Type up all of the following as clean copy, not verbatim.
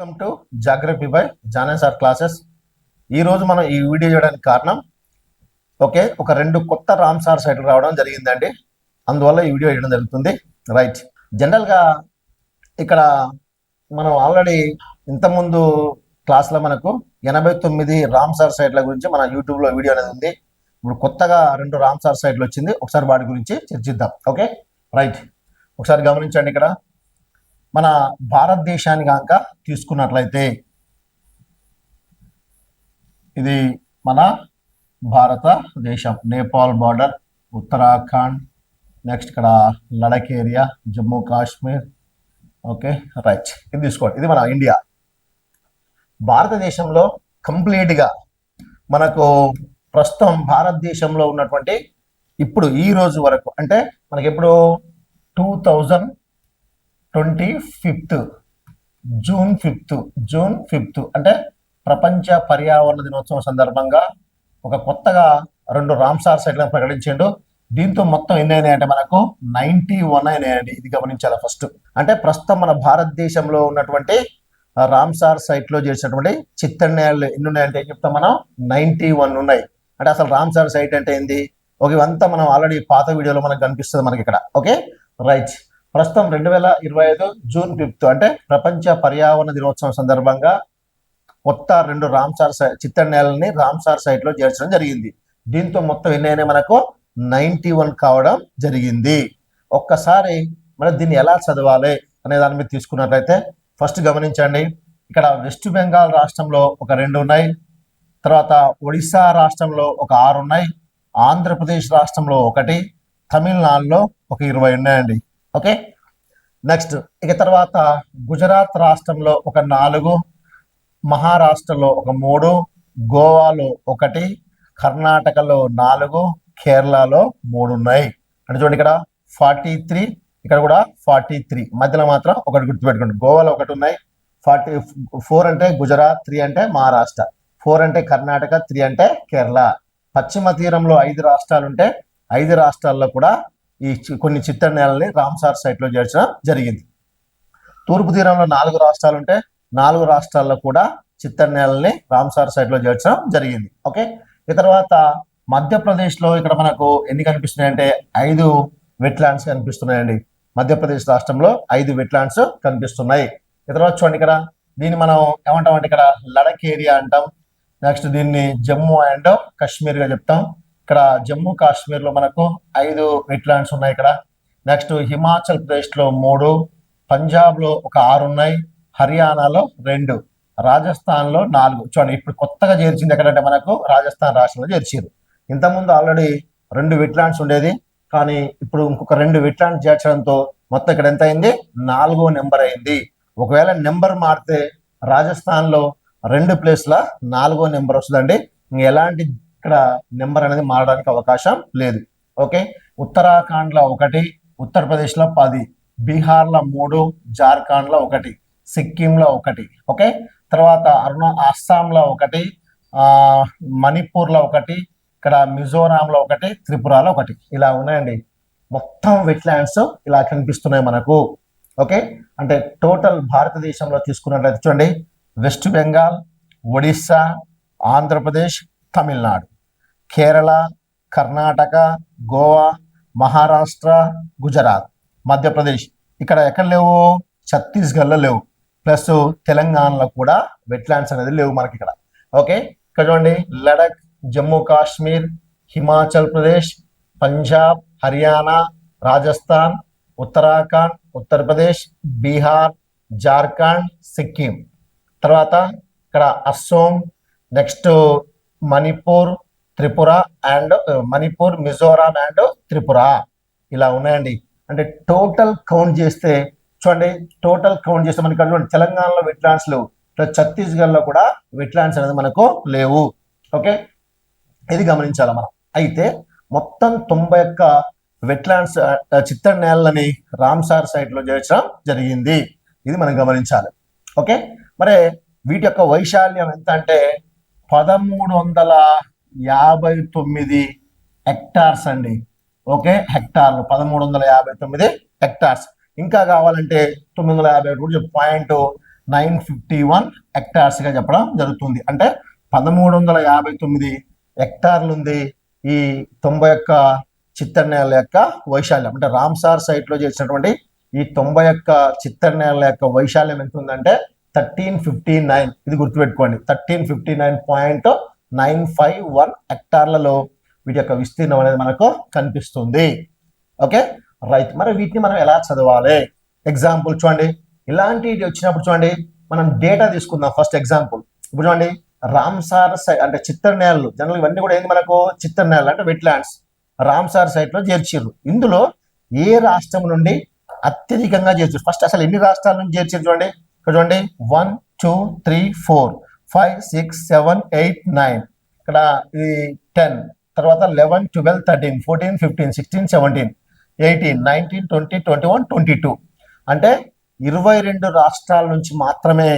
Welcome to geography by జానస్ ఆర్ classes. ఈరోజు మనం ఈ వీడియో చేయడానికి కారణం ఒక రెండు కొత్త రామ్సార్ సైట్లు రావడం జరిగిందండి. అందువల్ల ఈ వీడియో చేయడం జరుగుతుంది. రైట్, జనరల్గా ఇక్కడ మనం ఆల్రెడీ ఇంతకుముందు క్లాస్లో మనకు 89 రామ్సార్ సైట్ల గురించి మన యూట్యూబ్లో వీడియో అనేది ఉంది. ఇప్పుడు కొత్తగా 2 రామ్సార్ సైట్లు వచ్చింది. ఒకసారి వాటి గురించి చర్చిద్దాం. ఓకే రైట్, ఒకసారి గమనించండి. ఇక్కడ మన భారతదేశాన్ని కనుక తీసుకున్నట్లయితే ఇది మన భారతదేశం, నేపాల్ బార్డర్, ఉత్తరాఖండ్, నెక్స్ట్ ఇక్కడ Ladakh area, Jammu Kashmir. Okay right, ఇది తీసుకోండి. ఇది మన ఇండియా. భారతదేశంలో కంప్లీట్గా మనకు ప్రస్తుతం భారతదేశంలో ఉన్నటువంటి ఇప్పుడు ఈ రోజు వరకు అంటే మనకి ఎప్పుడు 2025 జూన్ 5 అంటే ప్రపంచ పర్యావరణ దినోత్సవం సందర్భంగా ఒక కొత్తగా 2 రామ్సార్ సైట్లను ప్రకటించిండు. దీంతో మొత్తం ఎన్ని అయినాయంటే మనకు 91 అయినాయండి. ఇది గమనించాలి ఫస్ట్. అంటే ప్రస్తుతం మన భారతదేశంలో ఉన్నటువంటి రామ్సార్ సైట్లో చేసినటువంటి చిత్తడినేళ్ళు ఎన్ని ఉన్నాయంటే ఏం చెప్తాం మనం, 91 ఉన్నాయి. అంటే అసలు రామ్సార్ సైట్ అంటే ఏంది, ఇవంతా మనం ఆల్రెడీ పాత వీడియోలో మనకు కనిపిస్తుంది మనకి ఇక్కడ. ఓకే రైట్, ప్రస్తుతం 2025 జూన్ 5 అంటే ప్రపంచ పర్యావరణ దినోత్సవం సందర్భంగా కొత్త 2 రామ్సార్ చిత్తడినేళ్ళని రామ్సార్ సైట్లో చేర్చడం జరిగింది. దీంతో మొత్తం ఎన్ని అయినా మనకు 91 కావడం జరిగింది. ఒక్కసారి మనం దీన్ని ఎలా చదవాలి అనే దాని మీద తీసుకున్నట్లయితే ఫస్ట్ గమనించండి. ఇక్కడ వెస్ట్ బెంగాల్ రాష్ట్రంలో ఒక 2 ఉన్నాయి, తర్వాత ఒడిశా రాష్ట్రంలో ఒక 6 ఉన్నాయి, ఆంధ్రప్రదేశ్ రాష్ట్రంలో 1, తమిళనాడులో ఒక 20 ఉన్నాయండి. ఓకే నెక్స్ట్ ఇక తర్వాత గుజరాత్ రాష్ట్రంలో ఒక 4, మహారాష్ట్రలో ఒక 3, గోవాలో 1, కర్ణాటకలో 4, కేరళలో 3 ఉన్నాయి. అంటే చూడండి ఇక్కడ 43, ఇక్కడ కూడా 43, మధ్యలో మాత్రం ఒకటి గుర్తుపెట్టుకోండి. గోవాలో 1 ఉన్నాయి, 4 అంటే గుజరాత్, 3 అంటే మహారాష్ట్ర, 4 అంటే కర్ణాటక, 3 అంటే కేరళ. పశ్చిమ తీరంలో 5 రాష్ట్రాలు ఉంటే 5 రాష్ట్రాల్లో కూడా ఈ కొన్ని చిత్తడినేళ్ళని రామ్సార్ సైట్లో చేర్చడం జరిగింది. తూర్పు తీరంలో 4 రాష్ట్రాలు ఉంటే 4 రాష్ట్రాల్లో కూడా చిత్తడినేళ్ళని రామ్సార్ సైట్లో చేర్చడం జరిగింది. ఓకే ఈ తర్వాత మధ్యప్రదేశ్లో ఇక్కడ మనకు ఎన్ని కనిపిస్తున్నాయంటే 5 వెట్లాండ్స్ కనిపిస్తున్నాయండి. మధ్యప్రదేశ్ రాష్ట్రంలో 5 వెట్లాండ్స్ కనిపిస్తున్నాయి. ఈ తర్వాత చూడండి, ఇక్కడ దీన్ని మనం ఏమంటాం అంటే ఇక్కడ లడక్ ఏరియా అంటాం. నెక్స్ట్ దీన్ని జమ్మూ అండ్ కాశ్మీర్గా చెప్తాం. ఇక్కడ జమ్మూ కాశ్మీర్లో మనకు 5 వెట్లాండ్స్ ఉన్నాయి ఇక్కడ. నెక్స్ట్ హిమాచల్ ప్రదేశ్లో 3, పంజాబ్లో ఒక 6 ఉన్నాయి, హర్యానాలో 2, రాజస్థాన్లో 4. చూడండి ఇప్పుడు కొత్తగా చేర్చింది ఎక్కడంటే మనకు రాజస్థాన్ రాష్ట్రంలో చేర్చారు. ఇంతకుముందు ఆల్రెడీ 2 వెట్లాండ్స్ ఉండేది, కానీ ఇప్పుడు ఇంకొక 2 వెట్లాండ్స్ చేర్చడంతో మొత్తం ఇక్కడ ఎంత అయింది, 4వ నెంబర్ అయింది. ఒకవేళ నెంబర్ మారితే రాజస్థాన్లో 2 ప్లేస్ల 4వ నెంబర్ వస్తుందండి. ఎలాంటి ఇక్కడ నెంబర్ అనేది మారడానికి అవకాశం లేదు. ఓకే ఉత్తరాఖండ్లో 1, ఉత్తరప్రదేశ్లో 10, బీహార్లో 3, జార్ఖండ్లో 1, సిక్కింలో 1. ఓకే తర్వాత అస్సాంలో 1, మణిపూర్లో 1, ఇక్కడ మిజోరాంలో 1, త్రిపురలో 1. ఇలా ఉన్నాయండి. మొత్తం వెట్లాండ్స్ ఇలా కనిపిస్తున్నాయి మనకు. ఓకే అంటే టోటల్ భారతదేశంలో తీసుకున్నట్లయితే చూడండి, వెస్ట్ బెంగాల్, ఒడిస్సా, ఆంధ్రప్రదేశ్, తమిళనాడు, కేరళ, కర్ణాటక, గోవా, మహారాష్ట్ర, గుజరాత్, మధ్యప్రదేశ్. ఇక్కడ ఎక్కడ లేవు, ఛత్తీస్గఢ్లో లేవు, ప్లస్ తెలంగాణలో కూడా వెట్లాండ్స్ అనేది లేవు మనకి ఇక్కడ. ఓకే ఇక్కడ చూడండి, లడక్, జమ్మూ కాశ్మీర్, హిమాచల్ ప్రదేశ్, పంజాబ్, హర్యానా, రాజస్థాన్, ఉత్తరాఖండ్, ఉత్తరప్రదేశ్, బీహార్, జార్ఖండ్, సిక్కిం. తర్వాత ఇక్కడ Assam, next Manipur, Tripura and Manipur, Mizoram and Tripura. ఇలా ఉన్నాయండి. అంటే టోటల్ కౌంట్ చేస్తే చూడండి, మనకి చూడండి తెలంగాణలో వెట్లాండ్స్ లేవు, ప్లస్ ఛత్తీస్గఢ్లో కూడా వెట్లాండ్స్ అనేది మనకు లేవు. ఓకే ఇది గమనించాలి మనం. అయితే మొత్తం 91 వెట్లాండ్స్ చిత్తడినేళ్ళని రామ్సార్ సైట్లో చేర్చడం జరిగింది. ఇది మనం గమనించాలి. ఓకే మరి వీటి యొక్క వైశాల్యం ఎంత అంటే 1359 హెక్టార్స్ అండి. ఓకే హెక్టార్లు 1359 హెక్టార్స్. ఇంకా కావాలంటే 951 పాయింట్ 951 హెక్టార్స్గా చెప్పడం జరుగుతుంది. అంటే 1359 హెక్టార్లు ఉంది ఈ 91 చిత్తడి నేలల యొక్క వైశాల్యం. అంటే రామ్సార్ సైట్లో చేసినటువంటి ఈ 91 చిత్తడి నేలల యొక్క వైశాల్యం ఎంత ఉందంటే 1359. ఇది గుర్తుపెట్టుకోండి, 1359.951 హెక్టార్లలో వీటి యొక్క విస్తీర్ణం అనేది మనకు కనిపిస్తుంది. Okay right. మరి వీటిని మనం ఎలా చదవాలి? ఎగ్జాంపుల్ చూడండి, ఇలాంటివి వచ్చినప్పుడు చూడండి మనం డేటా తీసుకుందాం. ఫస్ట్ ఎగ్జాంపుల్ ఇప్పుడు చూడండి, రామ్సార్ సైట్ అంటే చిత్తడి నేలలు, జనరల్ ఇవన్నీ కూడా ఏంది మనకు చిత్తడి నేలలు అంటే వెట్లాండ్స్ రామ్సార్ సైట్లో చేర్చిర్రు. ఇందులో ఏ రాష్ట్రం నుండి అత్యధికంగా చేర్చారు? ఫస్ట్ అసలు ఎన్ని రాష్ట్రాల నుంచి చేర్చారు చూడండి. ఇక్కడ చూడండి 1 2 3 4 5 6 7 8 9, ఇక్కడ ఇది 10, తర్వాత 11 12 13 14 15 16 17 18 19 20 21 22. అంటే 22 రాష్ట్రాల నుంచి మాత్రమే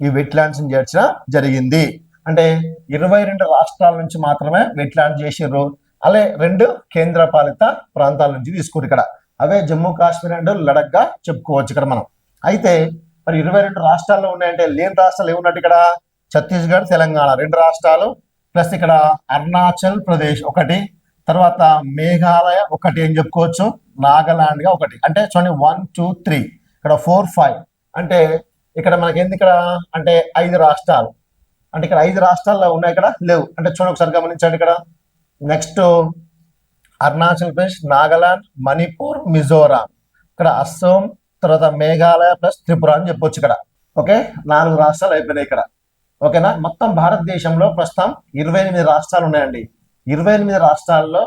ఈ వెట్లాండ్స్ చేర్చడం జరిగింది. అంటే 22 రాష్ట్రాల నుంచి మాత్రమే వెట్లాండ్ చేసిర్రు. అలాగే 2 కేంద్రపాలిత ప్రాంతాల నుంచి తీసుకున్నారు. ఇక్కడ అవే జమ్మూ కాశ్మీర్ అండ్ లడక్ గా చెప్పుకోవచ్చు ఇక్కడ మనం. అయితే మరి 22 రాష్ట్రాల్లో ఉన్నాయంటే లేని రాష్ట్రాలు ఏమున్నట్టు ఇక్కడ ఛత్తీస్గఢ్, తెలంగాణ 2 రాష్ట్రాలు, ప్లస్ ఇక్కడ అరుణాచల్ ప్రదేశ్ 1, తర్వాత మేఘాలయ 1 అని చెప్పుకోవచ్చు, నాగాలాండ్ గా 1. అంటే చూడండి 1 2 3 ఇక్కడ 4 5 అంటే ఇక్కడ మనకి ఏంది ఇక్కడ అంటే 5 రాష్ట్రాలు. అంటే ఇక్కడ 5 రాష్ట్రాల్లో ఉన్నాయి, ఇక్కడ లేవు. అంటే చూడండి ఒకసారి గమనించండి. ఇక్కడ నెక్స్ట్ అరుణాచల్ ప్రదేశ్, నాగాలాండ్, మణిపూర్, మిజోరాం, ఇక్కడ అస్సాం, తర్వాత మేఘాలయ ప్లస్ త్రిపుర అని చెప్పొచ్చు ఇక్కడ. ఓకే 4 రాష్ట్రాలు అయిపోయినాయి ఇక్కడ. ఓకేనా. మొత్తం భారతదేశంలో ప్రస్తుతం 28 రాష్ట్రాలు ఉన్నాయండి. 28 రాష్ట్రాల్లో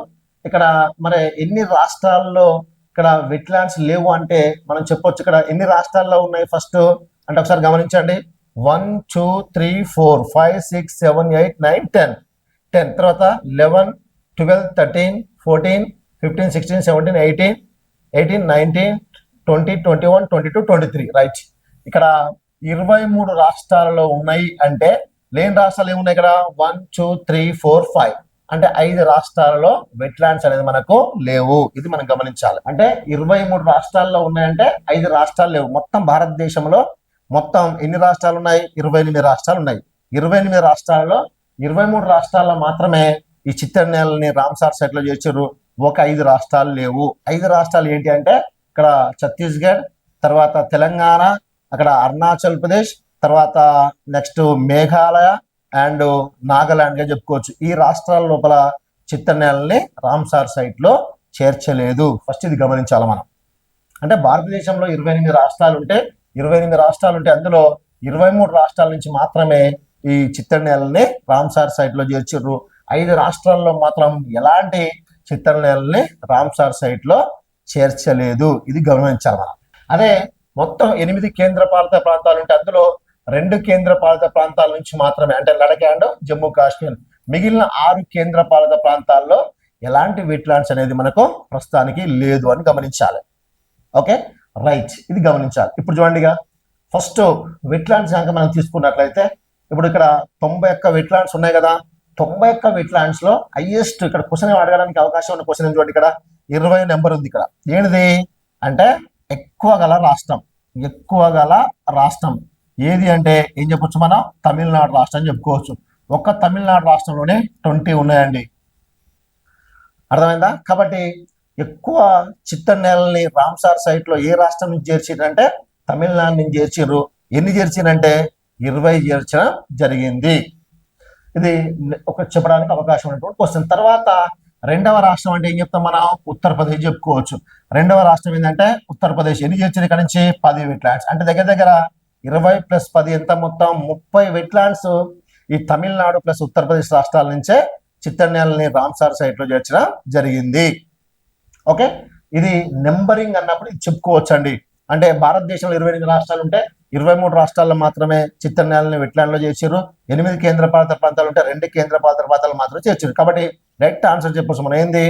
ఇక్కడ మరి ఎన్ని రాష్ట్రాల్లో ఇక్కడ వెట్లాండ్స్ లేవు అంటే మనం చెప్పొచ్చు. ఇక్కడ ఎన్ని రాష్ట్రాల్లో ఉన్నాయి ఫస్ట్ అంటే ఒకసారి గమనించండి. 1 2 3 4 5 6 7 8 9 10, తర్వాత 11 12 13 14 15 16 17 18 18 19 20 21 22 23 రైట్. ఇక్కడ 23 రాష్ట్రాలలో ఉన్నాయి. అంటే లేని రాష్ట్రాలు ఏమున్నాయి ఇక్కడ 1 2 3 4 5 అంటే 5 రాష్ట్రాలలో వెట్లాండ్స్ అనేది మనకు లేవు. ఇది మనం గమనించాలి. అంటే 23 రాష్ట్రాల్లో ఉన్నాయంటే 5 రాష్ట్రాలు లేవు. మొత్తం భారతదేశంలో మొత్తం ఎన్ని రాష్ట్రాలు ఉన్నాయి? 28 రాష్ట్రాలు ఉన్నాయి. 28 రాష్ట్రాల్లో 23 రాష్ట్రాల్లో మాత్రమే ఈ చిత్తడి నేలని రామ్సార్ సైట్ లో చేర్చారు. ఒక 5 రాష్ట్రాలు లేవు. 5 రాష్ట్రాలు ఏంటి అంటే ఇక్కడ ఛత్తీస్గఢ్, తర్వాత తెలంగాణ, అక్కడ అరుణాచల్ ప్రదేశ్, తర్వాత నెక్స్ట్ మేఘాలయ అండ్ నాగాలాండ్ గా చెప్పుకోవచ్చు. ఈ రాష్ట్రాల లోపల చిత్తడి నేలని రామ్సార్ సైట్ లో చేర్చలేదు. ఫస్ట్ ఇది గమనించాలి మనం. అంటే భారతదేశంలో 28 రాష్ట్రాలు ఉంటే 28 రాష్ట్రాలు ఉంటే అందులో 23 రాష్ట్రాల నుంచి మాత్రమే ఈ చిత్తడి నేలని రామ్సార్ సైట్ లో చేర్చారు. 5 రాష్ట్రాల్లో మాత్రం ఎలాంటి చిత్తడి నేలని రామ్సార్ సైట్ లో చేర్చలేదు. ఇది గమనించాలి మనం. అదే మొత్తం 8 కేంద్రపాలిత ప్రాంతాలు ఉంటే అందులో 2 కేంద్రపాలిత ప్రాంతాల నుంచి మాత్రమే అంటే లడఖ్ అండ్ జమ్మూ కాశ్మీర్, మిగిలిన 6 కేంద్రపాలిత ప్రాంతాల్లో ఎలాంటి వెట్లాండ్స్ అనేది మనకు ప్రస్తుతానికి లేదు అని గమనించాలి. Okay right. ఇది గమనించాలి. ఇప్పుడు చూడండి, ఫస్ట్ వెట్లాండ్స్ కనుక మనం తీసుకున్నట్లయితే ఇప్పుడు ఇక్కడ 91 వెట్లాండ్స్ ఉన్నాయి కదా. 91 వెట్లాండ్స్ లో హైయెస్ట్ ఇక్కడ క్వశ్చన్ అడగడానికి అవకాశం ఉన్న క్వశ్చన్ చూడండి. ఇక్కడ 20 నెంబర్ ఉంది. ఇక్కడ ఏంటిది అంటే ఎక్కువ గల రాష్ట్రం ఏది అంటే ఏం చెప్పొచ్చు మనం? తమిళనాడు రాష్ట్రం చెప్పుకోవచ్చు. ఒక్క తమిళనాడు రాష్ట్రంలోనే 20 ఉన్నాయండి. అర్థమైందా? కాబట్టి ఎక్కువ చిత్తడి నేలని రామ్సార్ సైట్ లో ఏ రాష్ట్రం నుంచి చేర్చిరంటే తమిళనాడు నుంచి చేర్చిర్రు. ఎన్ని చేర్చిరంటే 20 చేర్చడం జరిగింది. ఇది ఒక చెప్పడానికి అవకాశం ఉన్నటువంటి క్వశ్చన్. తర్వాత రెండవ రాష్ట్రం అంటే ఏం చెప్తాం మనం? ఉత్తరప్రదేశ్ చెప్పుకోవచ్చు. రెండవ రాష్ట్రం ఏంటంటే ఉత్తరప్రదేశ్. ఎన్ని చేర్చారు ఇక్కడ నుంచి? 10 వెట్లాండ్స్. అంటే దగ్గర దగ్గర 20 + 10 ఎంత? మొత్తం 30 వెట్లాండ్స్ ఈ తమిళనాడు ప్లస్ ఉత్తరప్రదేశ్ రాష్ట్రాల నుంచే చిత్తడి నేలని రామ్సార్ సైట్ లో చేర్చడం జరిగింది. ఓకే, ఇది నెంబరింగ్ అన్నప్పుడు ఇది చెప్పుకోవచ్చు అండి. అంటే భారతదేశంలో 28 రాష్ట్రాలు ఉంటే 23 రాష్ట్రాల్లో మాత్రమే చిత్తడి నేలని వెట్లాండ్ లో చేర్చారు. 8 కేంద్రపాలిత ప్రాంతాలు ఉంటే 2 కేంద్రపాలిత ప్రాంతాలు మాత్రమే చేర్చారు. కాబట్టి రైట్ ఆన్సర్ చెప్పొచ్చు మనం. ఏంది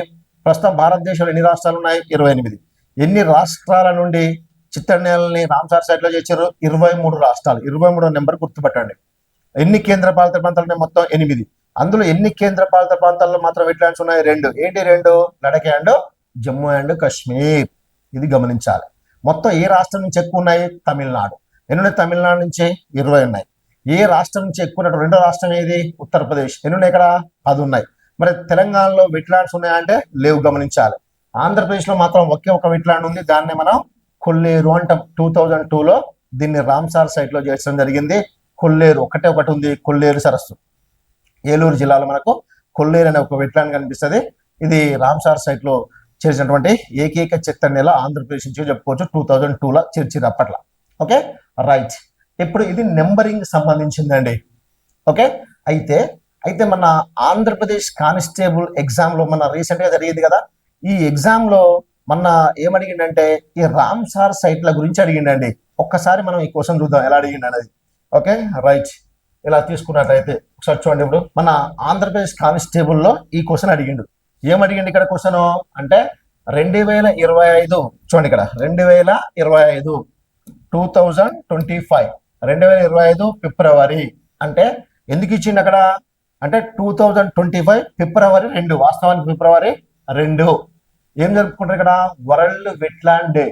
ప్రస్తుతం భారతదేశంలో ఎన్ని రాష్ట్రాలు ఉన్నాయి? 28. ఎన్ని రాష్ట్రాల నుండి చిత్తడి నేలని రామ్సార్ సైట్ లో చేర్చారు? 23 రాష్ట్రాలు. 23 నెంబర్ గుర్తుపెట్టండి. ఎన్ని కేంద్రపాలిత ప్రాంతాలు ఉన్నాయి? మొత్తం 8. అందులో ఎన్ని కేంద్రపాలిత ప్రాంతాల్లో మాత్రం వెట్లాండ్స్ ఉన్నాయి? 2. ఏంటి 2? Ladakh and Jammu and Kashmir. ఇది గమనించాలి. మొత్తం ఏ రాష్ట్రం నుంచి ఎక్కువ ఉన్నాయి? తమిళనాడు. ఎన్ని ఉన్నాయి? తమిళనాడు నుంచి 20 ఉన్నాయి. ఏ రాష్ట్రం నుంచి ఎక్కువ ఉన్నట్టు? రెండో రాష్ట్రం ఏది? ఉత్తరప్రదేశ్. ఎన్ని ఉన్నాయి ఇక్కడ? 10 ఉన్నాయి. మరి తెలంగాణలో వెట్లాండ్స్ ఉన్నాయంటే లేవు, గమనించాలి. ఆంధ్రప్రదేశ్లో మాత్రం ఒకే ఒక వెట్లాండ్ ఉంది, దాన్ని మనం కొల్లేరు అంటాం. 2002లో దీన్ని రామ్సార్ సైట్ లో చేర్చడం జరిగింది. కొల్లేరు ఒకటి ఉంది, కొల్లేరు సరస్సు. ఏలూరు జిల్లాలో మనకు కొల్లేరు అనే ఒక వెట్లాండ్ కనిపిస్తుంది. ఇది రామ్సార్ సైట్ లో చేర్చినటువంటి ఏకైక చెత్త నేల ఆంధ్రప్రదేశ్ నుంచి చెప్పుకోవచ్చు. 2002లో చేర్చిరు అప్పట్లో. Okay right. ఇప్పుడు ఇది నెంబరింగ్ సంబంధించిందండి. ఓకే అయితే మన ఆంధ్రప్రదేశ్ కానిస్టేబుల్ ఎగ్జామ్ లో మన రీసెంట్ గా జరిగింది కదా, ఈ ఎగ్జామ్ లో మన ఏమడిగిండంటే ఈ రామ్సార్ సైట్ల గురించి అడిగిండండి. ఒక్కసారి మనం ఈ క్వశ్చన్ చూద్దాం ఎలా అడిగిండు అనేది. Okay right. ఇలా తీసుకున్నట్లయితే ఒకసారి చూడండి. ఇప్పుడు మన ఆంధ్రప్రదేశ్ కానిస్టేబుల్ లో ఈ క్వశ్చన్ అడిగిండు. ఏమడిగిండు ఇక్కడ క్వశ్చన్ అంటే 2025 చూడండి ఇక్కడ 2025 2025 2025 ఫిబ్రవరి అంటే ఎందుకు ఇచ్చిండు అక్కడ అంటే 2025 ఫిబ్రవరి 2, వాస్తవానికి ఫిబ్రవరి 2 ఏం జరుపుకుంటారు ఇక్కడ? వరల్డ్ వెట్లాండ్ డే,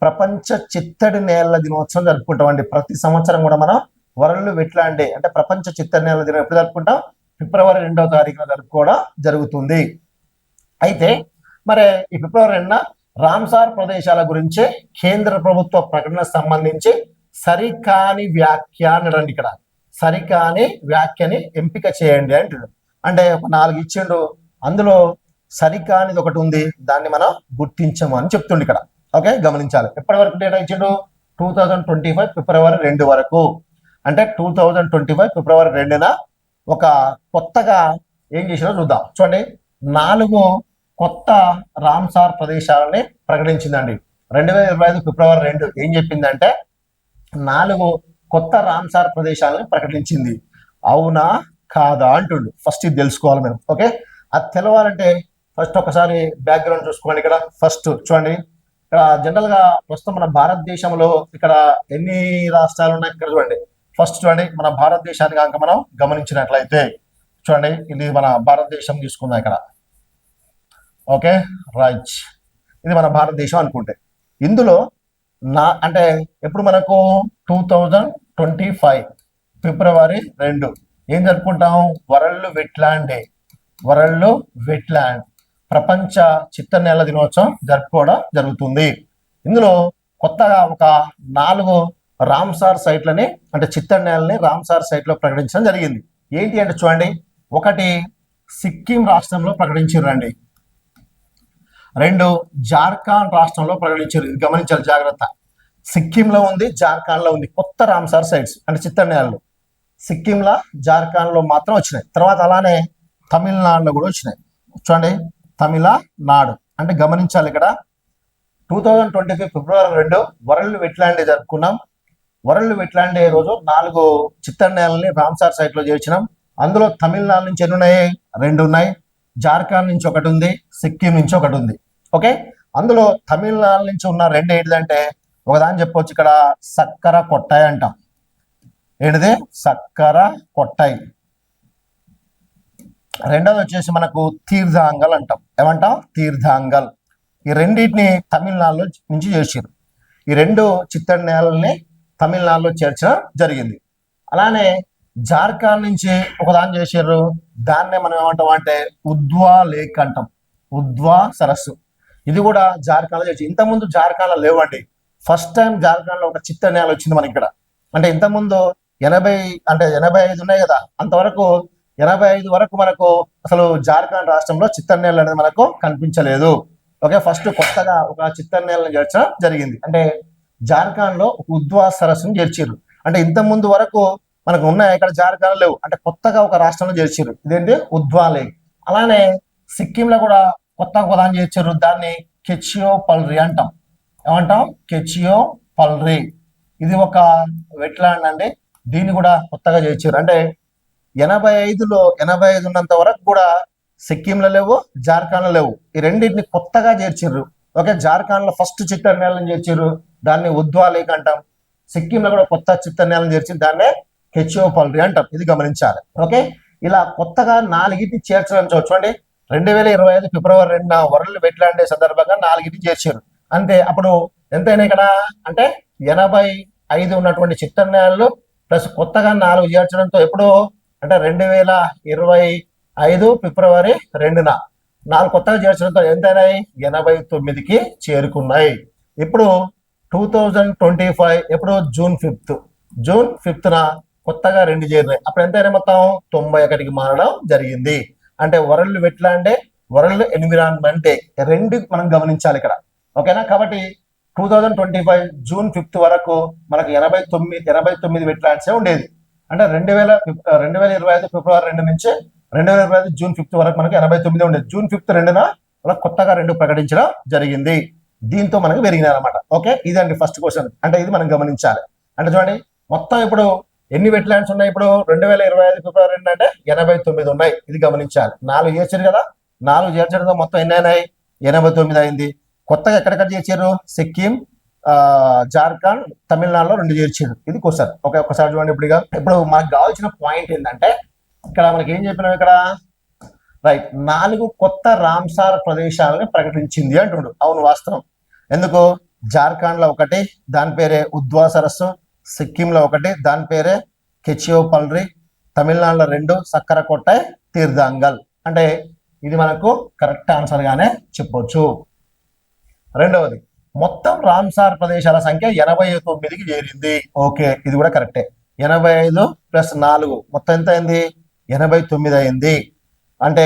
ప్రపంచ చిత్తడి నేల దినోత్సవం జరుపుకుంటామండి. ప్రతి సంవత్సరం కూడా మనం వరల్డ్ వెట్లాండ్ డే అంటే ప్రపంచ చిత్తడి నేల దినం ఎప్పుడు జరుపుకుంటాం? ఫిబ్రవరి 2వ తారీఖున జరుపుకోవడం జరుగుతుంది. అయితే మరి ఈ ఫిబ్రవరి 2న రామ్సార్ ప్రదేశాల గురించి కేంద్ర ప్రభుత్వ ప్రకటన సంబంధించి సరికాని వ్యాఖ్య అన్నాడండి. ఇక్కడ సరికాని వ్యాఖ్యని ఎంపిక చేయండి అంటాడు. అంటే ఒక 4 ఇచ్చిండు, అందులో సరికానిది ఒకటి ఉంది, దాన్ని మనం గుర్తించము అని చెప్తుండే ఇక్కడ. ఓకే గమనించాలి. ఎప్పటి వరకు డేటా ఇచ్చిండు? 2025 ఫిబ్రవరి 2 వరకు. అంటే 2025 ఫిబ్రవరి 2న ఒక కొత్తగా ఏం చేసినా చూద్దాం. చూడండి, 4 కొత్త రామ్సార్ ప్రదేశాలని ప్రకటించిందండి. 2025 ఫిబ్రవరి 2 ఏం చెప్పిందంటే 4 కొత్త రామ్సార్ ప్రదేశాలని ప్రకటించింది. అవునా కాదా అంటుండు. ఫస్ట్ ఇది తెలుసుకోవాలి మేము. ఓకే అది తెలవాలంటే ఫస్ట్ ఒకసారి బ్యాక్గ్రౌండ్ చూసుకోండి. ఇక్కడ ఫస్ట్ చూడండి, ఇక్కడ జనరల్ గా ప్రస్తుతం మన భారతదేశంలో ఇక్కడ ఎన్ని రాష్ట్రాలు ఉన్నాయి ఇక్కడ చూడండి. ఫస్ట్ చూడండి, మన భారతదేశాన్ని కనుక మనం గమనించినట్లయితే చూడండి, ఇది మన భారతదేశం తీసుకుందాం ఇక్కడ. Okay right. ఇది మన భారతదేశం అనుకుంటే ఇందులో అంటే ఎప్పుడు మనకు 2025 ఫిబ్రవరి 2 ఏం జరుపుకుంటాం? World wetland day, world wetland ప్రపంచ చిత్తడి నేల దినోత్సవం జరుపుకోవడం జరుగుతుంది. ఇందులో కొత్తగా ఒక 4 రామ్సార్ సైట్లని అంటే చిత్తడి నేలని రామ్సార్ సైట్ లో ప్రకటించడం జరిగింది. ఏంటి అంటే చూడండి, ఒకటి సిక్కిం రాష్ట్రంలో ప్రకటించారండి. 2 జార్ఖండ్ రాష్ట్రంలో ప్రకటించారు. ఇది గమనించాలి జాగ్రత్త. సిక్కింలో ఉంది, జార్ఖండ్ లో ఉంది కొత్త రామ్సార్ సైట్స్ అంటే చిత్తడి నేలలు. సిక్కింలో జార్ఖండ్ లో మాత్రం వచ్చినాయి. తర్వాత అలానే తమిళనాడులో కూడా వచ్చినాయి. చూడండి, తమిళనాడు అంటే గమనించాలి ఇక్కడ 2025 ఫిబ్రవరి 2 వరల్డ్ వెట్లాండ్ డే జరుపుకున్నాం. వరల్డ్ వెట్లాండ్ డే రోజు 4 చిత్తడి నేలని రామ్సార్ సైట్ లో చేర్చినాం. అందులో తమిళనాడు నుంచి ఎన్ని ఉన్నాయి? 2 ఉన్నాయి. జార్ఖండ్ నుంచి ఒకటి ఉంది, సిక్కిం నుంచి ఒకటి ఉంది. ఓకే అందులో తమిళనాడు నుంచి ఉన్న 2 ఏంటిదంటే ఒకదాని చెప్పొచ్చు ఇక్కడ సక్కర కొట్టాయి అంటాం. ఏంటిది? సక్కర కొట్టాయి. రెండోది వచ్చేసి మనకు తీర్థాంగల్ అంటాం. ఏమంటాం? తీర్థాంగల్. ఈ రెండింటిని తమిళనాడులో నుంచి చేర్చారు. ఈ 2 చిత్తడి నేలని తమిళనాడులో చేర్చడం జరిగింది. అలానే జార్ఖండ్ నుంచి ఒకదాన్ని చేశారు, దాన్నే మనం ఏమంటాం అంటే ఉద్వా లేక్ అంటాం. ఉద్వా సరస్సు. ఇది కూడా జార్ఖండ్లో చేసి, ఇంతకుముందు జార్ఖండ్లో లేవండి. ఫస్ట్ టైం జార్ఖండ్లో ఒక చిత్తడి నేల వచ్చింది మనకి ఇక్కడ. అంటే ఇంతకుముందు 85 ఉన్నాయి కదా, అంతవరకు 85 వరకు మనకు అసలు జార్ఖండ్ రాష్ట్రంలో చిత్తడి నేల అనేది మనకు కనిపించలేదు. ఓకే ఫస్ట్ కొత్తగా ఒక చిత్తడి నేలను చేర్చడం జరిగింది. అంటే జార్ఖండ్ లో ఒక ఉద్వా సరస్సును చేర్చారు. అంటే ఇంత ముందు వరకు మనకు ఉన్నాయి, ఇక్కడ జార్ఖండ్ లేవు. అంటే కొత్తగా ఒక రాష్ట్రంలో చేర్చారు. ఇదేంటి? ఉద్వా లేక్. అలానే సిక్కింలో కూడా కొత్తగా ఒక దాన్ని చేర్చారు, దాన్ని కెచియో పల్రి అంటాం. ఏమంటాం? కెచియో పల్రి. ఇది ఒక వెట్లాండ్ అండి. దీన్ని కూడా కొత్తగా చేర్చారు. అంటే 85 ఉన్నంత వరకు కూడా సిక్కింలో లేవు, జార్ఖండ్లో లేవు. ఈ రెండింటిని కొత్తగా చేర్చారు. ఓకే జార్ఖండ్ లో ఫస్ట్ చిత్తడి నేలను చేర్చారు, దాన్ని ఉద్వా లేక్ అంటాం. సిక్కింలో కూడా కొత్త చిత్తడి నేలను చేర్చి దాన్నే కెచియో పల్రి అంటాం. ఇది గమనించాలి. ఓకే ఇలా కొత్తగా 4 చేర్చడం చూడండి. 2025 ఫిబ్రవరి 2 వరల్డ్ వెట్లాండ్ డే సందర్భంగా 4 చేర్చారు. అంటే అప్పుడు ఎంతైనా ఇక్కడ అంటే 5 ఉన్నటువంటి చిత్తన్యాలు ప్లస్ కొత్తగా 4 చేర్చడంతో ఎప్పుడు అంటే 2025 ఫిబ్రవరి 2న 4 కొత్తగా చేర్చడంతో ఎంతైనాయి 89కి చేరుకున్నాయి. ఇప్పుడు 2025 ఎప్పుడు జూన్ 5న కొత్తగా 2 చేరినాయి. అప్పుడు ఎంతైనా మొత్తం 91కి మారడం జరిగింది. అంటే వరల్డ్ వెట్లాండే వరల్డ్ ఎన్విరాన్మెంట్ డే 2 మనం గమనించాలి ఇక్కడ. ఓకేనా? కాబట్టి 2025 జూన్ 5 వరకు మనకు 89 వెట్లాండ్సే ఉండేది. అంటే 2025 ఫిబ్రవరి 2 నుంచి 2025 జూన్ 5 వరకు మనకు 89 ఉండేది. జూన్ 5 2న మనకు కొత్తగా 2 ప్రకటించడం జరిగింది. దీంతో మనకు పెరిగినాయి అనమాట. ఓకే, ఇదండి ఫస్ట్ క్వశ్చన్. అంటే ఇది మనం గమనించాలి. అంటే చూడండి మొత్తం ఇప్పుడు ఎన్ని వెట్లాండ్స్ ఉన్నాయి? ఇప్పుడు 2025 ఫిబ్రవరి 2 అంటే 89 ఉన్నాయి. ఇది గమనించాలి. 4 చేర్చారు కదా, 4 చేర్చడంతో మొత్తం ఎన్ని అయినాయి? 89 అయింది. కొత్తగా ఎక్కడెక్కడ చేర్చారు? సిక్కిం, జార్ఖండ్, తమిళనాడులో 2 చేర్చారు. ఇది క్వశ్చన్. ఓకే, ఒకసారి చూడండి. ఇప్పుడు మనకు కావాల్సిన పాయింట్ ఏంటంటే ఇక్కడ మనకి ఏం చెప్పినాం ఇక్కడ రైట్ 4 కొత్త రామ్సార్ ప్రదేశాలను ప్రకటించింది అంటుండు. అవును, వాస్తవం. ఎందుకు? జార్ఖండ్ లో 1, దాని పేరే ఉద్వా సరస్సు. సిక్కింలో 1, దాని పేరే కెచియో పల్రి. తమిళనాడులో 2 సక్కరకొట్టై తీర్థంగల్. అంటే ఇది మనకు కరెక్ట్ ఆన్సర్ గానే చెప్పొచ్చు. రెండవది మొత్తం రామ్సార్ ప్రదేశాల సంఖ్య 89కి చేరింది. ఓకే, ఇది కూడా కరెక్టే. 85 + 4 మొత్తం ఎంత అయింది? 89 అయింది. అంటే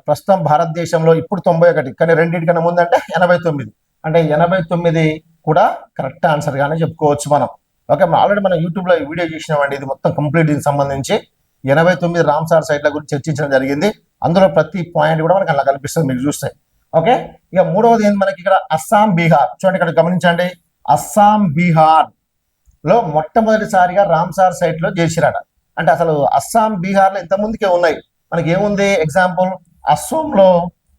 ప్రస్తుతం భారతదేశంలో ఇప్పుడు 91, కానీ రెండింటికన్నా ముందు అంటే 89. అంటే 89 కూడా కరెక్ట్ ఆన్సర్ గానే చెప్పుకోవచ్చు మనం. ఓకే, ఆల్రెడీ మనం యూట్యూబ్ లో వీడియో చేసినామండి. ఇది మొత్తం కంప్లీట్ దీనికి సంబంధించి 89 రామ్సార్ సైట్ల గురించి చర్చించడం జరిగింది. అందులో ప్రతి పాయింట్ కూడా మనకి అలా కనిపిస్తుంది మీరు చూస్తే. ఓకే, ఇక మూడవది ఏంటి మనకి ఇక్కడ అస్సాం, బీహార్. చూడండి ఇక్కడ గమనించండి. అస్సాం, బీహార్ లో మొట్టమొదటిసారిగా రామ్సార్ సైట్ లో చేసిరాట. అంటే అసలు అస్సాం, బీహార్ లో ఇంత ముందుకే ఉన్నాయి. మనకి ఏముంది? ఎగ్జాంపుల్ అస్సోంలో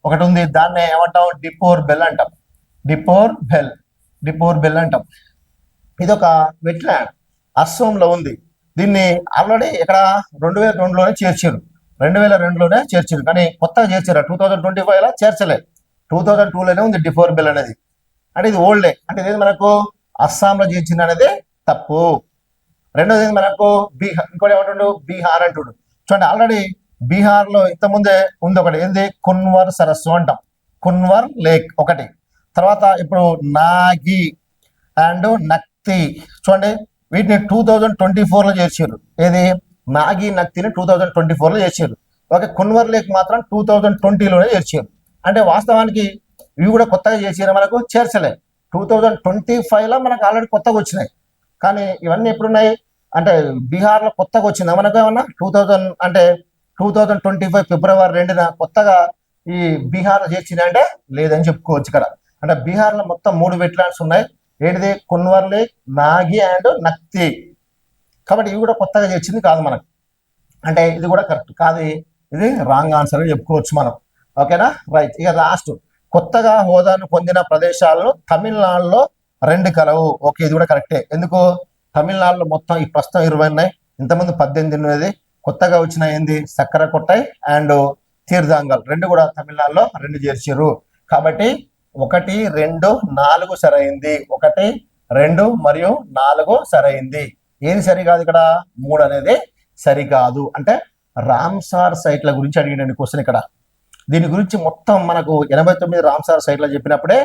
ఒకటి ఉంది. దాన్ని ఏమంటాం? డిపోర్ బెల్ అంటాం. డిపోర్ బెల్ అంటాం. ఇది ఒక వెట్లాండ్ అస్సోంలో ఉంది. దీన్ని ఆల్రెడీ ఇక్కడ 2002లోనే చేర్చారు. 2002లోనే చేర్చారు, కానీ కొత్తగా చేర్చారు. 2025లో చేర్చలే. 2002లోనే ఉంది డిపోర్ బెల్ అనేది. అంటే ఇది ఓల్డే. అంటే ఇది మనకు అస్సాంలో చేర్చింది అనేది తప్పు. రెండోది మనకు బీహార్, ఇంకోటి ఏమంటుండు? బీహార్ అంటుండు. చూడండి ఆల్రెడీ బీహార్ లో ఇంతకుముందే ఉంది ఒకటి. ఏంది? కున్వర్ సరస్సు అంటాం. కున్వర్ లేక్ ఒకటి. తర్వాత ఇప్పుడు నాగి అండ్ నక్తి. చూడండి వీటిని 2024లో చేర్చారు. ఏది? నాగి, నక్తిని 2024లో చేర్చారు. ఓకే, కున్వర్ లేక్ మాత్రం 2020లోనే చేర్చారు. అంటే వాస్తవానికి ఇవి కూడా కొత్తగా చేసారు, మనకు చేర్చలే. 2025లో మనకు ఆల్రెడీ కొత్తగా వచ్చినాయి. కానీ ఇవన్నీ ఎప్పుడున్నాయి అంటే బీహార్లో కొత్తగా వచ్చిందా మనకు ఏమన్నా? 2025 ఫిబ్రవరి 2న కొత్తగా ఈ బీహార్ చేర్చింది అంటే లేదని చెప్పుకోవచ్చు ఇక్కడ. అంటే బీహార్లో మొత్తం 3 వెట్లాండ్స్ ఉన్నాయి. ఏంటిది? Kanwar lake, Nagi and Nakti. కాబట్టి ఇవి కూడా కొత్తగా చేర్చింది కాదు మనకు. అంటే ఇది కూడా కరెక్ట్ కాదు, ఇది రాంగ్ ఆన్సర్ అని చెప్పుకోవచ్చు మనం. ఓకేనా? రైట్. ఇక లాస్ట్ కొత్తగా హోదాను పొందిన ప్రదేశాలను తమిళనాడులో 2 కలవు. ఓకే, ఇది కూడా కరెక్టే. ఎందుకు? తమిళనాడులో మొత్తం ఈ ప్రస్తుతం 20 ఉన్నాయి. ఇంతకుముందు 18 ఉన్నది. కొత్తగా వచ్చిన ఏంది? సక్కరకొట్టై అండ్ తీర్థంగల్ 2 కూడా తమిళనాడులో 2 చేర్చారు. కాబట్టి 1, 2, 4 సరైంది. 1, 2 మరియు 4 సరైంది. ఏది సరికాదు ఇక్కడ? 3 అనేది సరికాదు. అంటే రామ్సార్ సైట్ల గురించి అడిగిన క్వశ్చన్ ఇక్కడ. దీని గురించి మొత్తం మనకు 89 రామ్సార్ సైట్లు చెప్పినప్పుడే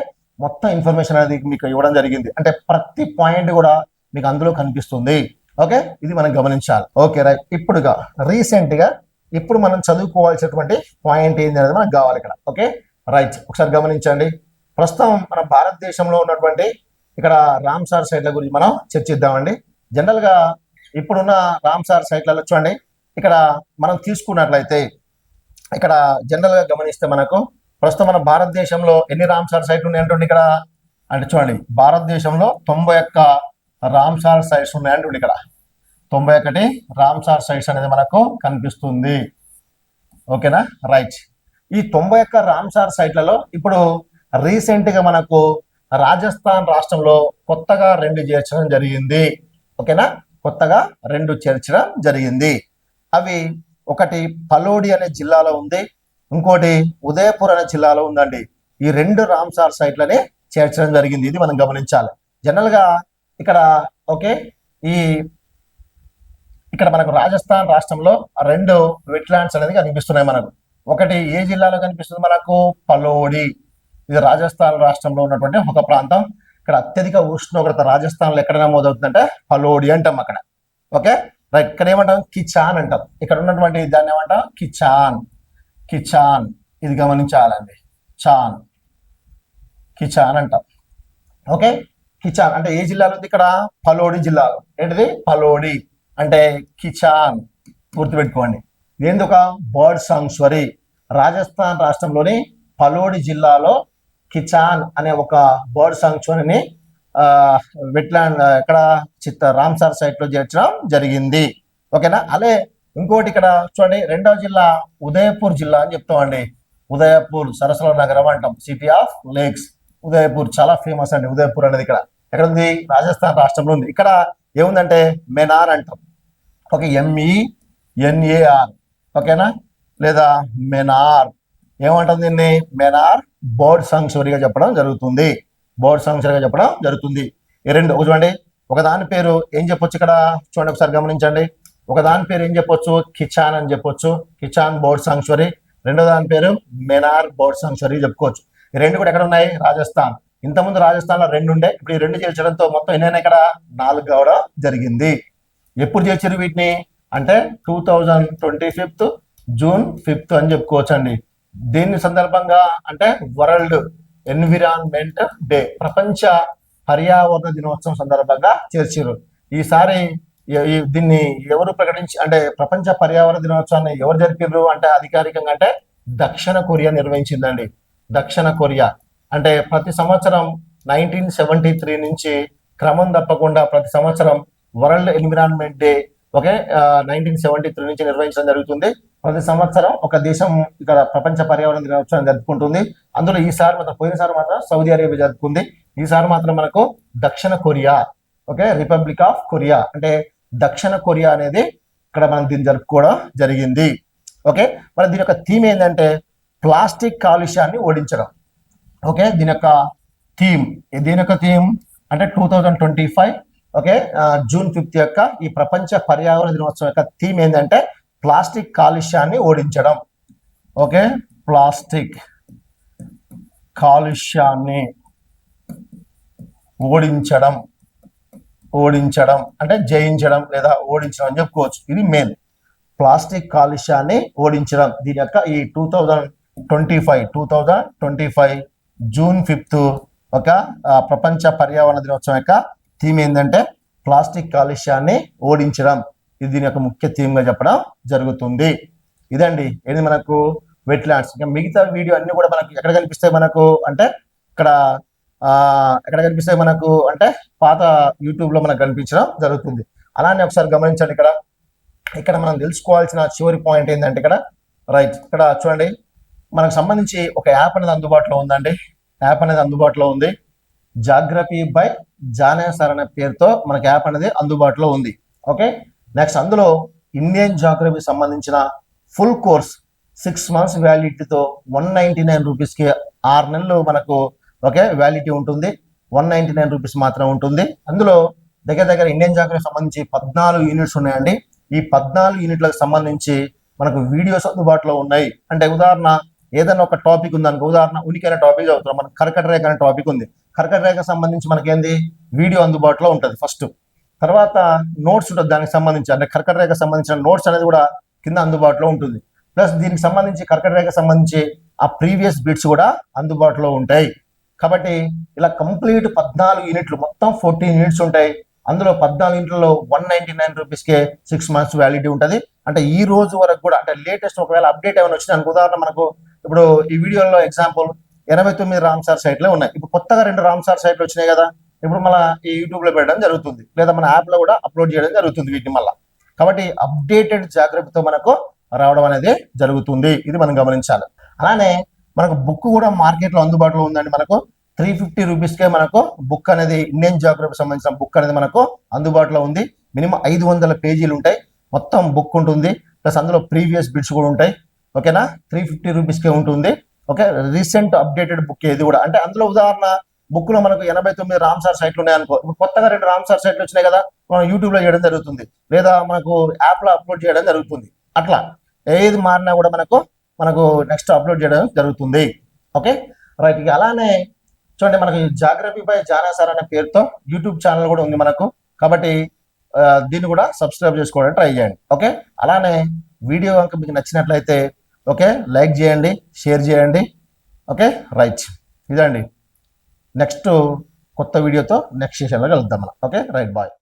మొత్తం ఇన్ఫర్మేషన్ అనేది మీకు ఇవ్వడం జరిగింది. అంటే ప్రతి పాయింట్ కూడా మీకు అందులో కనిపిస్తుంది. ఓకే, ఇది మనం గమనించాలి. Okay, right. ఇప్పుడుగా రీసెంట్ గా ఇప్పుడు మనం చదువుకోవాల్సినటువంటి పాయింట్ ఏంటి అనేది మనకు కావాలి ఇక్కడ. Okay, right. ఒకసారి గమనించండి. ప్రస్తుతం మన భారతదేశంలో ఉన్నటువంటి ఇక్కడ రామ్సార్ సైట్ల గురించి మనం చర్చిద్దామండి. జనరల్ గా ఇప్పుడున్న రామ్సార్ సైట్లలో చూడండి, ఇక్కడ మనం తీసుకున్నట్లయితే ఇక్కడ జనరల్ గా గమనిస్తే మనకు ప్రస్తుతం మన భారతదేశంలో ఎన్ని రామ్సార్ సైట్లు ఉన్నాయంటే ఇక్కడ అంటే చూడండి భారతదేశంలో 91 రామ్సార్ సైట్స్ ఉన్నాయంటే ఇక్కడ 91 రామ్సార్ సైట్స్ అనేది మనకు కనిపిస్తుంది. ఓకేనా? రైట్. ఈ 91 రామ్సార్ సైట్లలో ఇప్పుడు రీసెంట్ గా మనకు రాజస్థాన్ రాష్ట్రంలో కొత్తగా 2 చేర్చడం జరిగింది. ఓకేనా? కొత్తగా 2 చేర్చడం జరిగింది. అవి ఒకటి పలోడి అనే జిల్లాలో ఉంది, ఇంకోటి ఉదయపూర్ అనే జిల్లాలో ఉందండి. ఈ 2 రామ్సార్ సైట్లని చేర్చడం జరిగింది. ఇది మనం గమనించాలి. జనరల్ గా ఇక్కడ ఓకే, ఈ ఇక్కడ మనకు రాజస్థాన్ రాష్ట్రంలో 2 వెట్లాండ్స్ అనేది కనిపిస్తున్నాయి మనకు. ఒకటి ఏ జిల్లాలో కనిపిస్తుంది మనకు? పలోడి. ఇది రాజస్థాన్ రాష్ట్రంలో ఉన్నటువంటి ఒక ప్రాంతం. ఇక్కడ అత్యధిక ఉష్ణోగ్రత రాజస్థాన్ లో ఎక్కడ నమోదవుతుందంటే పలోడి అంటాం అక్కడ. Okay right. ఇక్కడ ఏమంటాం? కిచాన్ అంటాం. ఇక్కడ ఉన్నటువంటి దాన్ని ఏమంటాం? కిచాన్. కిచాన్ ఇది గమనించాలండి. చాన్, కిచాన్ అంటాం. ఓకే, కిచాన్ అంటే ఏ జిల్లాలో ఉంది? ఇక్కడ పలోడి జిల్లాలో. ఏంటిది? పలోడి అంటే కిచాన్. గుర్తుపెట్టుకోండి. ఇది ఒక బర్డ్ సాంక్చురీ. రాజస్థాన్ రాష్ట్రంలోని పలోడి జిల్లాలో కిచాన్ అనే ఒక బర్డ్ సాంక్చురీని వెట్లాండ్ ఇక్కడ రామ్సార్ సైట్ లో చేర్చడం జరిగింది. ఓకేనా? అలే ఇంకోటి ఇక్కడ చూడండి, 2వ జిల్లా ఉదయపూర్ జిల్లా అని చెప్తామండి. ఉదయపూర్ సరస్సుల నగరం అంటాం, సిటీ ఆఫ్ లేక్స్. ఉదయపూర్ చాలా ఫేమస్ అండి. ఉదయపూర్ అనేది ఇక్కడ ఎక్కడ ఉంది? రాజస్థాన్ రాష్ట్రంలో ఉంది. ఇక్కడ ఏముందంటే మెనార్ అంటాం. Okay, MENAR. ఓకేనా? లేదా మెనార్ ఏమంటాం దీన్ని? మెనార్ బర్డ్ సాంక్చురీగా చెప్పడం జరుగుతుంది. బర్డ్ సాంక్చురీగా చెప్పడం జరుగుతుంది. ఈ 2 చూడండి, ఒక దాని పేరు ఏం చెప్పొచ్చు ఇక్కడ చూడండి, ఒకసారి గమనించండి. ఒక దాని పేరు ఏం చెప్పొచ్చు? కిచాన్ అని చెప్పొచ్చు, కిచాన్ బర్డ్ సాంక్చురీ. రెండో దాని పేరు మెనార్ బర్డ్ సాంక్చురీ చెప్పుకోవచ్చు. ఈ 2 కూడా ఎక్కడ ఉన్నాయి? రాజస్థాన్. ఇంతకుముందు రాజస్థాన్ లో 2 ఉండే, ఇప్పుడు ఈ 2 చేర్చడంతో మొత్తం ఎన్నైనా ఇక్కడ 4 కావడం జరిగింది. ఎప్పుడు చేర్చారు వీటిని అంటే 2025 జూన్ 5 అని చెప్పుకోవచ్చు అండి. దీని సందర్భంగా అంటే వరల్డ్ ఎన్విరాన్మెంట్ డే, ప్రపంచ పర్యావరణ దినోత్సవం సందర్భంగా చేర్చారు. ఈసారి దీన్ని ఎవరు ప్రకటించి అంటే ప్రపంచ పర్యావరణ దినోత్సవాన్ని ఎవరు జరిపారు అంటే అధికారికంగా అంటే దక్షిణ కొరియా నిర్వహించిందండి. దక్షిణ కొరియా అంటే ప్రతి సంవత్సరం 1973 నుంచి క్రమం తప్పకుండా ప్రతి సంవత్సరం వరల్డ్ ఎన్విరాన్మెంట్ డే ఓకే 1973 నుంచి నిర్వహించడం జరుగుతుంది. ప్రతి సంవత్సరం ఒక దేశం ఇక్కడ ప్రపంచ పర్యావరణ దినోత్సవం జరుపుకుంటుంది. అందులో ఈసారి మాత్రం పోయినసారి మాత్రం సౌదీ అరేబియా జరుపుకుంది. ఈసారి మాత్రం మనకు దక్షిణ Korea okay republic of Korea అంటే దక్షిణ కొరియా అనేది ఇక్కడ మనం దీన్ని జరుపుకోవడం జరిగింది. ఓకే, మరి దీని యొక్క థీమ్ ఏంటంటే ప్లాస్టిక్ కాలుష్యాన్ని ఓడించడం. ఓకే, దీని యొక్క థీమ్ అంటే 2025 ఓకే జూన్ 5 యొక్క ఈ ప్రపంచ పర్యావరణ దినోత్సవం యొక్క థీమ్ ఏంటంటే ప్లాస్టిక్ కాలుష్యాన్ని ఓడించడం. ఓకే, ప్లాస్టిక్ కాలుష్యాన్ని ఓడించడం అంటే జయించడం లేదా ఓడించడం అని చెప్పుకోవచ్చు. ఇది మెయిన్, ప్లాస్టిక్ కాలుష్యాన్ని ఓడించడం. దీని యొక్క ఈ 2025 జూన్ 5 ఒక ప్రపంచ పర్యావరణ దినోత్సవం యొక్క థీమ్ ఏంటంటే ప్లాస్టిక్ కాలుష్యాన్ని ఓడించడం. ఇది దీని యొక్క ముఖ్య థీమ్ గా చెప్పడం జరుగుతుంది. ఇదండి ఏది మనకు వెట్లాండ్స్. ఇంకా మిగతా వీడియో అన్ని కూడా మనకు ఎక్కడ కనిపిస్తాయి మనకు అంటే ఎక్కడ కనిపిస్తాయి మనకు అంటే పాత యూట్యూబ్ లో మనకు కనిపించడం జరుగుతుంది. అలానే ఒకసారి గమనించండి, ఇక్కడ మనం తెలుసుకోవాల్సిన చివరి పాయింట్ ఏంటంటే ఇక్కడ చూడండి, మనకు సంబంధించి ఒక యాప్ అనేది అందుబాటులో ఉందండి. యాప్ అనేది అందుబాటులో ఉంది. జాగ్రఫీ బై జానేసర్ అనే పేరుతో మనకి యాప్ అనేది అందుబాటులో ఉంది. ఓకే, నెక్స్ట్ అందులో ఇండియన్ జాగ్రఫీ సంబంధించిన ఫుల్ కోర్స్ 6 months వ్యాలిడిటీతో 199 రూపీస్కి 6 నెలలు మనకు ఓకే వ్యాలిడిటీ ఉంటుంది. 199 రూపీస్ మాత్రం ఉంటుంది. అందులో దగ్గర ఇండియన్ జాగ్రఫీ సంబంధించి 14 యూనిట్స్ ఉన్నాయండి. ఈ 14 యూనిట్లకు సంబంధించి మనకు వీడియోస్ అందుబాటులో ఉన్నాయి. అంటే ఉదాహరణ ఏదైనా ఒక టాపిక్ ఉంది అనుకో, ఉదాహరణ ఉనికి అనే టాపిక్ చదువుతున్నాం, మనకు కర్కట రేఖ అనే టాపిక్ ఉంది. కర్కట రేఖ సంబంధించి మనకేంది వీడియో అందుబాటులో ఉంటుంది ఫస్ట్. తర్వాత నోట్స్ ఉంటుంది దానికి సంబంధించి, అంటే కర్కట రేఖ సంబంధించిన నోట్స్ అనేది కూడా కింద అందుబాటులో ఉంటుంది. ప్లస్ దీనికి సంబంధించి కర్కట రేఖ సంబంధించి ఆ ప్రీవియస్ బిట్స్ కూడా అందుబాటులో ఉంటాయి. కాబట్టి ఇలా కంప్లీట్ 14 యూనిట్లు, మొత్తం 14 యూనిట్స్ ఉంటాయి. అందులో 14 యూనిట్లలో 199 రూపీస్కే 6 months వ్యాలిడిటీ ఉంటుంది. అంటే ఈ రోజు వరకు కూడా అంటే లేటెస్ట్ ఒకవేళ అప్డేట్ ఏమైనా వచ్చింది అనుకో, ఉదాహరణ మనకు ఇప్పుడు ఈ వీడియోలో ఎగ్జాంపుల్ 89 రామ్సార్ సైట్లే ఉన్నాయి. ఇప్పుడు కొత్తగా 2 రామ్సార్ సైట్లు వచ్చినాయి కదా, ఇప్పుడు మళ్ళీ ఈ యూట్యూబ్ లో పెట్టడం జరుగుతుంది, లేదా మన యాప్ లో కూడా అప్లోడ్ చేయడం జరుగుతుంది వీటిని మళ్ళీ. కాబట్టి అప్డేటెడ్ జాగ్రత్తతో మనకు రావడం అనేది జరుగుతుంది. ఇది మనం గమనించాలి. అలానే మనకు బుక్ కూడా మార్కెట్ లో అందుబాటులో ఉందండి. మనకు 350 రూపీస్కే మనకు బుక్ అనేది ఇండియన్ జాగ్రఫీ సంబంధించిన బుక్ అనేది మనకు అందుబాటులో ఉంది. మినిమం 500 పేజీలు ఉంటాయి, మొత్తం బుక్ ఉంటుంది. ప్లస్ అందులో ప్రీవియస్ బిట్స్ కూడా ఉంటాయి. ఓకేనా, 350 రూపీస్కే ఉంటుంది. ఓకే, రీసెంట్ అప్డేటెడ్ బుక్ ఏది కూడా అంటే అందులో ఉదాహరణ బుక్ లో మనకు 89 రామ్సార్ సైట్లు ఉన్నాయి అనుకో, ఇప్పుడు కొత్తగా 2 రామ్సార్ సైట్లు వచ్చినాయి కదా, మనం యూట్యూబ్ లో చేయడం జరుగుతుంది, లేదా మనకు యాప్ లో అప్లోడ్ చేయడం జరుగుతుంది. అట్లా ఏది మారినా కూడా మనకు నెక్స్ట్ అప్లోడ్ చేయడం జరుగుతుంది. Okay right. ఇక అలానే చూడండి, మనకి జాగ్రఫీ బై జానా సార్ అనే పేరుతో యూట్యూబ్ ఛానల్ కూడా ఉంది మనకు. కాబట్టి దీన్ని కూడా సబ్స్క్రైబ్ చేసుకోవడానికి ట్రై చేయండి. ఓకే, అలానే వీడియో కనుక మీకు నచ్చినట్లయితే ఓకే లైక్ చేయండి, షేర్ చేయండి. Okay right. ఇదండి నెక్స్ట్ కొత్త వీడియోతో నెక్స్ట్ సెషన్లో కలుద్దాం మనం. Okay right, bye.